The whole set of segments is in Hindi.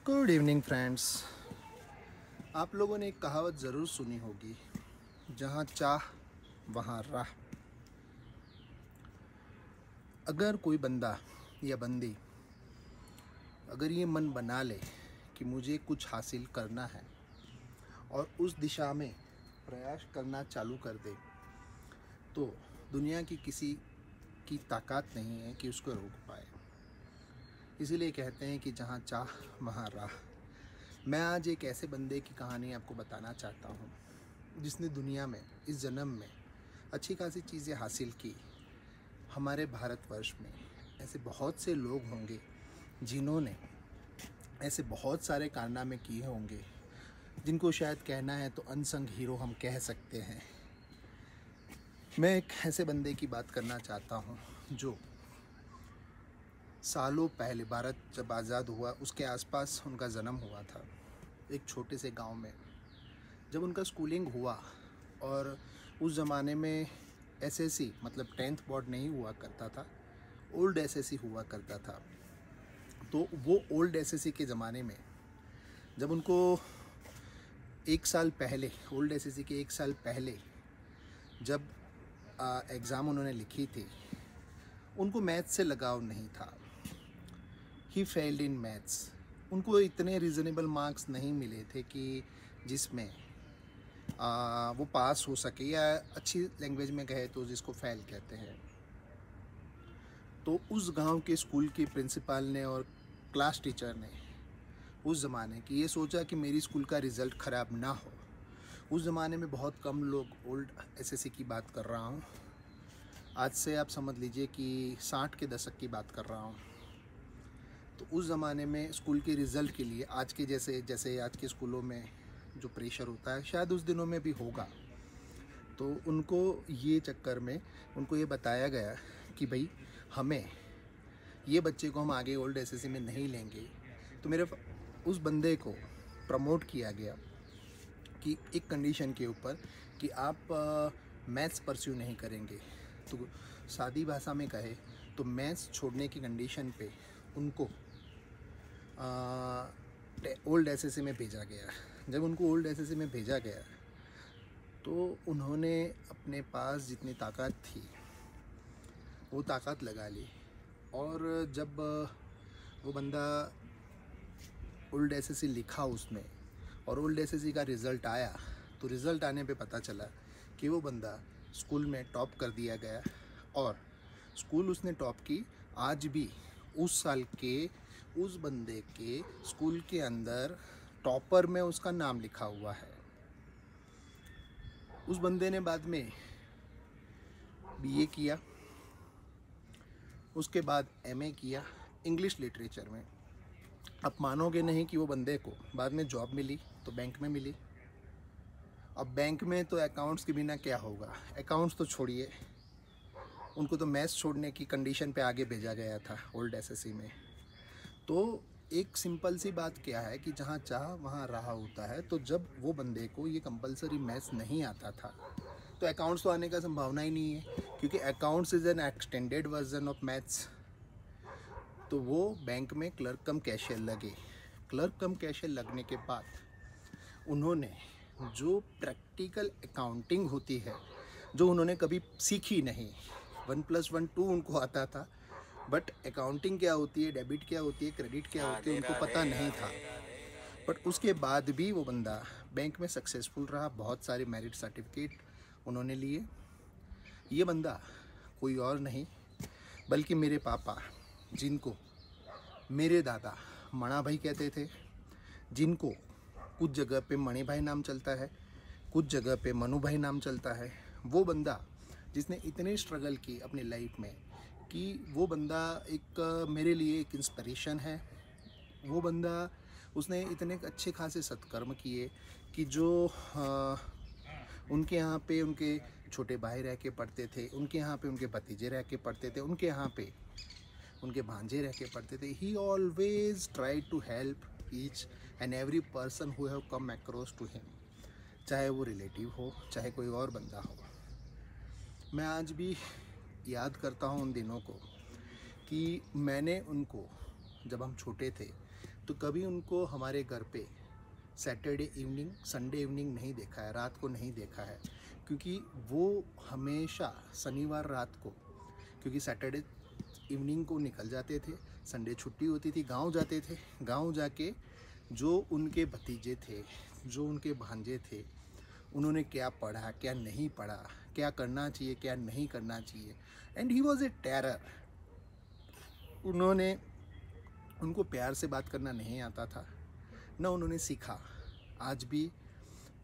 Good evening friends. आप लोगों ने एक कहावत ज़रूर सुनी होगी, जहाँ चाह वहाँ राह। अगर कोई बंदा या बंदी अगर ये मन बना ले कि मुझे कुछ हासिल करना है और उस दिशा में प्रयास करना चालू कर दे, तो दुनिया की किसी की ताकत नहीं है कि उसको रोक पाए। इसीलिए कहते हैं कि जहाँ चाह वहाँ राह। मैं आज एक ऐसे बंदे की कहानी आपको बताना चाहता हूँ, जिसने दुनिया में इस जन्म में अच्छी खासी चीज़ें हासिल की। हमारे भारतवर्ष में ऐसे बहुत से लोग होंगे जिन्होंने ऐसे बहुत सारे कारनामे किए होंगे, जिनको शायद कहना है तो अनसंग हीरो हम कह सकते हैं। मैं एक ऐसे बंदे की बात करना चाहता हूँ जो सालों पहले भारत जब आज़ाद हुआ उसके आसपास उनका जन्म हुआ था, एक छोटे से गांव में। जब उनका स्कूलिंग हुआ और उस ज़माने में एसएससी मतलब 10th बोर्ड नहीं हुआ करता था, ओल्ड एसएससी हुआ करता था। तो वो ओल्ड एसएससी के ज़माने में जब उनको एक साल पहले, ओल्ड एसएससी के एक साल पहले जब एग्ज़ाम उन्होंने लिखी थी, उनको मैथ्स से लगाव नहीं था। He failed in maths. उनको इतने रीज़नेबल मार्क्स नहीं मिले थे कि जिसमें वो पास हो सके, या अच्छी लैंग्वेज में कहे तो जिसको फेल कहते हैं। तो उस गांव के स्कूल की प्रिंसिपल ने और क्लास टीचर ने उस ज़माने की ये सोचा कि मेरी स्कूल का रिज़ल्ट ख़राब ना हो। उस ज़माने में बहुत कम लोग, ओल्ड एसएससी की बात कर रहा हूँ, आज से आप समझ लीजिए कि 60 के दशक की बात कर रहा हूँ। तो उस ज़माने में स्कूल के रिज़ल्ट के लिए आज के जैसे आज के स्कूलों में जो प्रेशर होता है, शायद उस दिनों में भी होगा। तो उनको ये चक्कर में उनको ये बताया गया कि भाई हमें ये बच्चे को हम आगे ओल्ड एसएससी में नहीं लेंगे। तो मेरे उस बंदे को प्रमोट किया गया कि एक कंडीशन के ऊपर कि आप मैथ्स परस्यू नहीं करेंगे। तो सादी भाषा में कहे तो मैथ्स छोड़ने की कंडीशन पे उनको ओल्ड एसएससी में भेजा गया। जब उनको ओल्ड एसएससी में भेजा गया तो उन्होंने अपने पास जितनी ताकत थी वो ताकत लगा ली। और जब वो बंदा ओल्ड एसएससी लिखा उसने और ओल्ड एसएससी का रिज़ल्ट आया, तो रिज़ल्ट आने पे पता चला कि वो बंदा स्कूल में टॉप कर दिया गया। और स्कूल उसने टॉप की, आज भी उस साल के उस बंदे के स्कूल के अंदर टॉपर में उसका नाम लिखा हुआ है। उस बंदे ने बाद में बीए किया, उसके बाद एमए किया इंग्लिश लिटरेचर में। आप मानोगे नहीं कि वो बंदे को बाद में जॉब मिली तो बैंक में मिली। अब बैंक में तो अकाउंट्स के बिना क्या होगा, अकाउंट्स तो छोड़िए, उनको तो मैथ्स छोड़ने की कंडीशन पे आगे भेजा गया था ओल्ड एसएससी में। तो एक सिंपल सी बात क्या है कि जहाँ चाह वहाँ राह होता है। तो जब वो बंदे को ये कंपलसरी मैथ्स नहीं आता था, तो अकाउंट्स तो आने का संभावना ही नहीं है, क्योंकि accounts is an extended version of maths. तो वो बैंक में क्लर्क कम कैशियर लगे। क्लर्क कम कैशियर लगने के बाद उन्होंने जो प्रैक्टिकल अकाउंटिंग होती है, जो उन्होंने कभी सीखी नहीं, 1+1 2 उनको आता था, बट अकाउंटिंग क्या होती है, डेबिट क्या होती है, क्रेडिट क्या होती है, उनको पता नहीं था। बट उसके बाद भी वो बंदा बैंक में सक्सेसफुल रहा, बहुत सारे मेरिट सर्टिफिकेट उन्होंने लिए। ये बंदा कोई और नहीं बल्कि मेरे पापा, जिनको मेरे दादा मणा भाई कहते थे, जिनको कुछ जगह पे मणि भाई नाम चलता है, कुछ जगह पे मनु भाई नाम चलता है। वो बंदा जिसने इतने स्ट्रगल की अपनी लाइफ में कि वो बंदा एक मेरे लिए एक इंस्पिरेशन है। वो बंदा, उसने इतने अच्छे खासे सत्कर्म किए कि जो उनके यहाँ पे उनके छोटे भाई रह के पढ़ते थे, उनके यहाँ पे उनके भतीजे रह के पढ़ते थे, उनके यहाँ पे उनके भांजे रह के पढ़ते थे। He always try to help each and every person who have come across to him, चाहे वो रिलेटिव हो, चाहे कोई और बंदा हो। मैं आज भी याद करता हूँ उन दिनों को कि मैंने उनको, जब हम छोटे थे, तो कभी उनको हमारे घर पे सैटरडे इवनिंग, संडे इवनिंग नहीं देखा है, रात को नहीं देखा है, क्योंकि वो हमेशा शनिवार रात को, क्योंकि सैटरडे इवनिंग को निकल जाते थे, संडे छुट्टी होती थी, गांव जाते थे। गांव जाके जो उनके भतीजे थे, जो उनके भांजे थे, उन्होंने क्या पढ़ा, क्या नहीं पढ़ा, क्या करना चाहिए, क्या नहीं करना चाहिए, and he was a terror. उनको प्यार से बात करना नहीं आता था, न उन्होंने सीखा। आज भी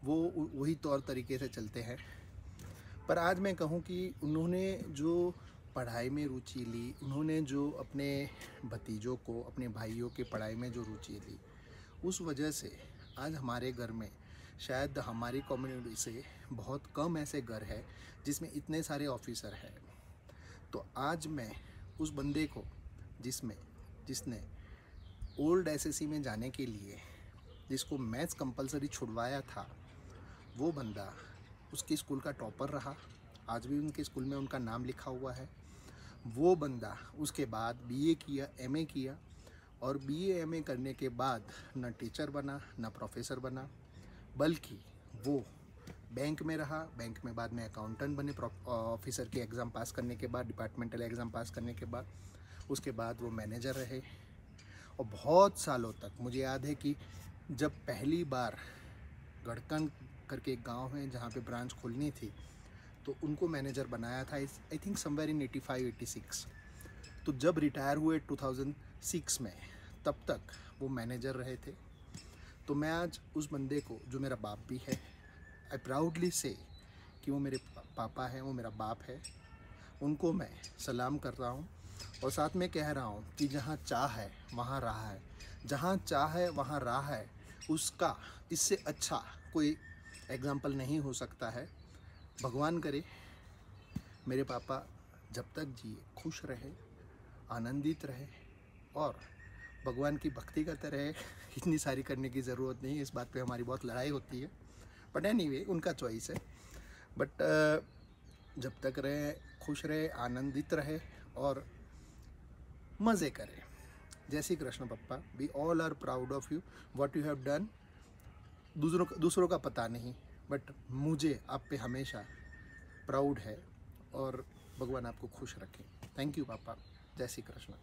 वो वही तौर तरीके से चलते हैं। पर आज मैं कहूँ कि उन्होंने जो पढ़ाई में रुचि ली, उन्होंने जो अपने भतीजों को, अपने भाइयों के पढ़ाई में जो रुचि ली, उस वजह से आज हमारे घर में, शायद हमारी कम्युनिटी से बहुत कम ऐसे घर है जिसमें इतने सारे ऑफिसर हैं। तो आज मैं उस बंदे को जिसने ओल्ड एसएससी में जाने के लिए, जिसको मैथ्स कंपलसरी छुड़वाया था, वो बंदा उसके स्कूल का टॉपर रहा। आज भी उनके स्कूल में उनका नाम लिखा हुआ है। वो बंदा उसके बाद बीए किया, एमए किया, और बीए एमए करने के बाद न टीचर बना, न प्रोफेसर बना, बल्कि वो बैंक में रहा। बैंक में बाद में अकाउंटेंट बने, ऑफिसर के एग्ज़ाम पास करने के बाद, डिपार्टमेंटल एग्ज़ाम पास करने के बाद। उसके बाद वो मैनेजर रहे, और बहुत सालों तक मुझे याद है कि जब पहली बार गढ़कन करके एक गांव है जहाँ पे ब्रांच खोलनी थी, तो उनको मैनेजर बनाया था, आई थिंक समवेयर इन 85-86। तो जब रिटायर हुए 2006 में, तब तक वो मैनेजर रहे थे। तो मैं आज उस बंदे को, जो मेरा बाप भी है, आई प्राउडली से कि वो मेरे पापा हैं, वो मेरा बाप है, उनको मैं सलाम कर रहा हूँ। और साथ में कह रहा हूँ कि जहाँ चाह है वहाँ राह है, जहाँ चाह है वहाँ राह है। उसका इससे अच्छा कोई एग्ज़ाम्पल नहीं हो सकता है। भगवान करे मेरे पापा जब तक जिए खुश रहे, आनंदित रहे, और भगवान की भक्ति करते रहे। इतनी सारी करने की ज़रूरत नहीं है, इस बात पे हमारी बहुत लड़ाई होती है, बट एनीवे उनका चॉइस है। बट जब तक रहे, खुश रहे, आनंदित रहे और मज़े करें। जय श्री कृष्ण पप्पा। We all are proud of you, what you have done. दूसरों का पता नहीं, बट मुझे आप पे हमेशा प्राउड है, और भगवान आपको खुश रखें। थैंक यू पापा। जय श्री कृष्ण।